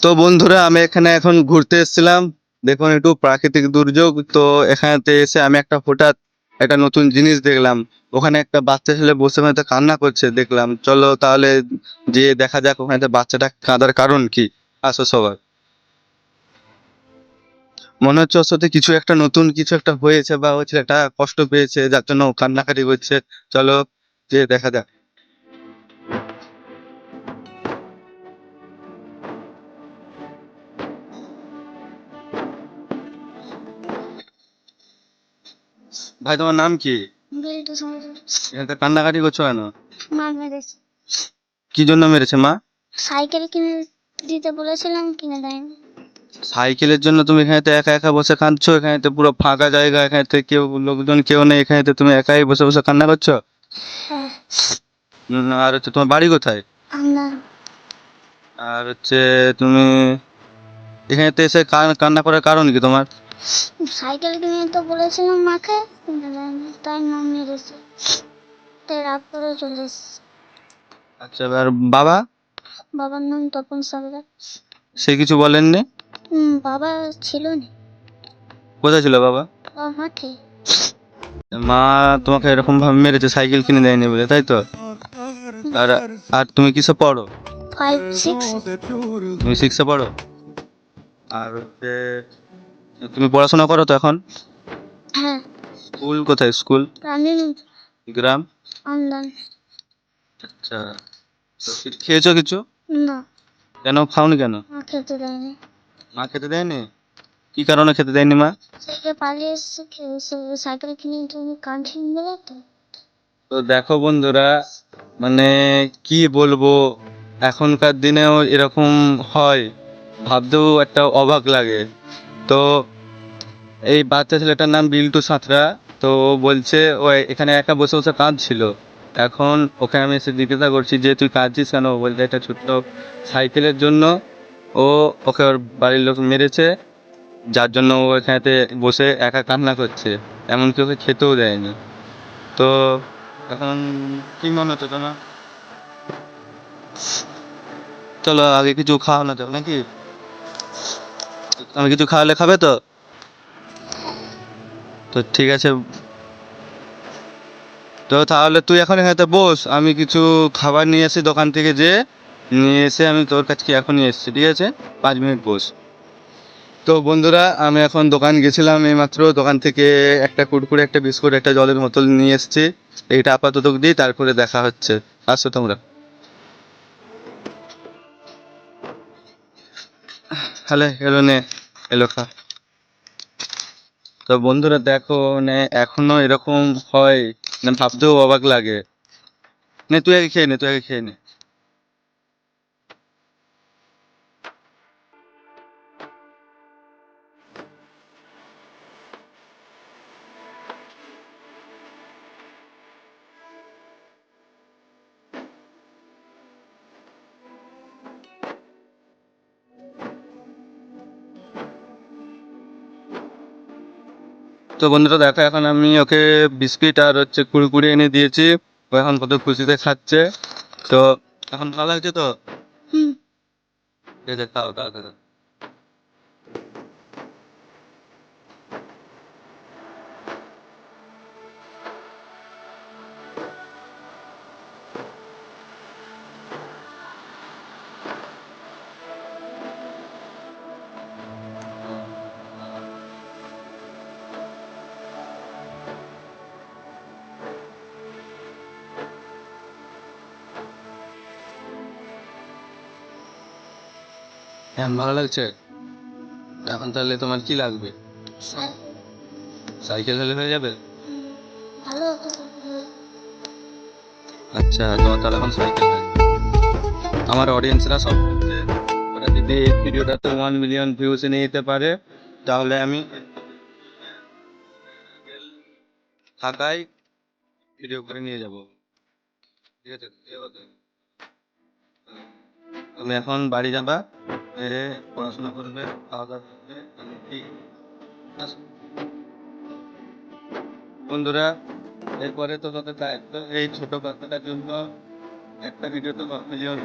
তো বন্ধুরা, আমি এখানে এখন ঘুরতে এসেছিলাম। দেখুন, একটু প্রাকৃতিক দুর্যোগ তো। এখানেতে এসে আমি হঠাৎ একটা নতুন জিনিস দেখলাম। ওখানে একটা বাচ্চা ছেলে বসে হয়তো কান্না করছে দেখলাম। চলো তাহলে যে দেখা যাক ওখানে বাচ্চাটা কাঁদার কারণ কি। আসো সবার। মনে হচ্ছে ওর সাথে কিছু একটা নতুন কিছু একটা হয়েছে, বা ওই ছেলেটা কষ্ট পেয়েছে যার জন্য ও কান্নাকাটি করছে। চলো যে দেখা যাক। ভাই, তোমার নাম কি? বিল্টু সরকার। এখানে কান্নাকাটি করছো কেন? মা মেরেছে। কি জন্য মেরেছে মা? সাইকেল কিনে দিতে বলেছিলাম, কিনে দেয়নি। সাইকেলের জন্য তুমি এখানেতে একা একা বসে কাঁদছো? এখানেতে পুরো ফাঁকা জায়গা, এখানেতে কেউ লোকজন কেউ নেই, এখানেতে তুমি একাই বসে বসে কান্না করছো? হ্যাঁ। আর হচ্ছে তোমার বাড়ি কোথায়? আমরা আর হচ্ছে তুমি এখানেতে এসে কান্না করার কারণ কি তোমার? সাইকেল কিনে দিতে বলেছিলাম মাকে, কিনে দেয়নি, তাই মা মেরেছে। তাই রাগ করে চলে এসেছে। আচ্ছা, আর বাবা? বাবার নাম তপন সরকার। সে কিছু বলেননি? বাবা ছিল না। কোথায় ছিল বাবা? বাবা মাঠে। মা তোমাকে এরকম ভাবে মেরেছে সাইকেল কিনে দেয়নি বলে, তাই তো? আর আর তুমি কিসে পড়ো? 5, 6। তুমি সিক্সে পড়ো? আর হচ্ছে তুমি পড়াশোনা করো তো এখন? হ্যাঁ। স্কুল কোথায়? স্কুল? রানিং। গ্রাম? অনলাইন। আচ্ছা, তো খেয়েছো কিছু? না, কেন খাওনি কেন? মা খেতে দেয়নি। মা খেতে দেয়নি? কি কারণে খেতে দেয়নি মা? থেকে পালিয়ে এসেছে, সাইকেল কিনে তুমি কাঁদছেন বলে তো। তো দেখো বন্ধুরা, মানে কি বলবো, এখনকার দিনেও এরকম হয়, ভাবতেও একটা অবাক লাগে। তো এই বাচ্চা ছেলেটার নাম বিল্টু সাঁতরা। তো ও বলছে ও এখানে একা বসে বসে কাঁদছিল। এখন ওকে আমি এসে জিজ্ঞাসা করছি যে তুই কাঁদছিস কেন? ও বলছে একটা ছোট্ট সাইকেলের জন্য ও ওকে ওর বাড়ির লোক মেরেছে, যার জন্য ও এখানেতে বসে একা কান্না করছে। এমনকি ওকে খেতেও দেয়নি। তো এখন কি মনে হচ্ছে তোমার? চলো আগে কিছু খাওয়া না যাবে নাকি? আমি কিছু খাওয়ালে খাবে তো? তো ঠিক আছে। তো তাহলে তুই এখন এখানে বস, আমি কিছু খাবার নিয়ে আসি দোকান থেকে, যে নিয়ে এসে আমি তোর কাছে এখনই এসছি, ঠিক আছে? 5 মিনিট বস। তো বন্ধুরা, আমি এখন দোকান গেছিলাম এইমাত্র। দোকান থেকে একটা কুরকুরে, একটা বিস্কুট, একটা জলের বোতল নিয়ে এসেছি। এইটা আপাতত দিই, তারপরে দেখা হচ্ছে। আসো তোমরা। হ্যালো, এলো নে, এলো খা। তো বন্ধুরা দেখো, মানে এখনো এরকম হয়, মানে ভাবতেও অবাক লাগে। নে তুই আগে খেয়ে নে, তুই আগে খেয়ে নে। তো বন্ধুরা দেখো, এখন আমি ওকে বিস্কিট আর হচ্ছে কুড়কুড়ি এনে দিয়েছি। ও এখন কত খুশিতে খাচ্ছে। তো এখন ভালো লাগছে তো? হুম। ঠিক আছে, খাও খাও খাও। হ্যাঁ, ভালো লাগছে। এখন তাহলে তোমার কি লাগবে? সাইকেল হলে হয়ে যাবে? ভালো হতো তো। আচ্ছা, তোমার তাহলে এখন সাইকেল লাগবে। আমার অডিয়েন্সরা সব বলছে ওরা যদি এই ভিডিওটাতে 1 মিলিয়ন ভিউজ এনে দিতে পারে, তাহলে আমি ঢাকায় ভিডিও করে নিয়ে যাব। ঠিক আছে? তুমি এখন বাড়ি যাবা, পড়াশোনা করবে, খাওয়া দাওয়া করবে। ঠিক আছে বন্ধুরা, এরপরে তো তোদের দায়িত্ব এই ছোট বাচ্চাটার জন্য একটা ভিডিও তো 1 মিলিয়ন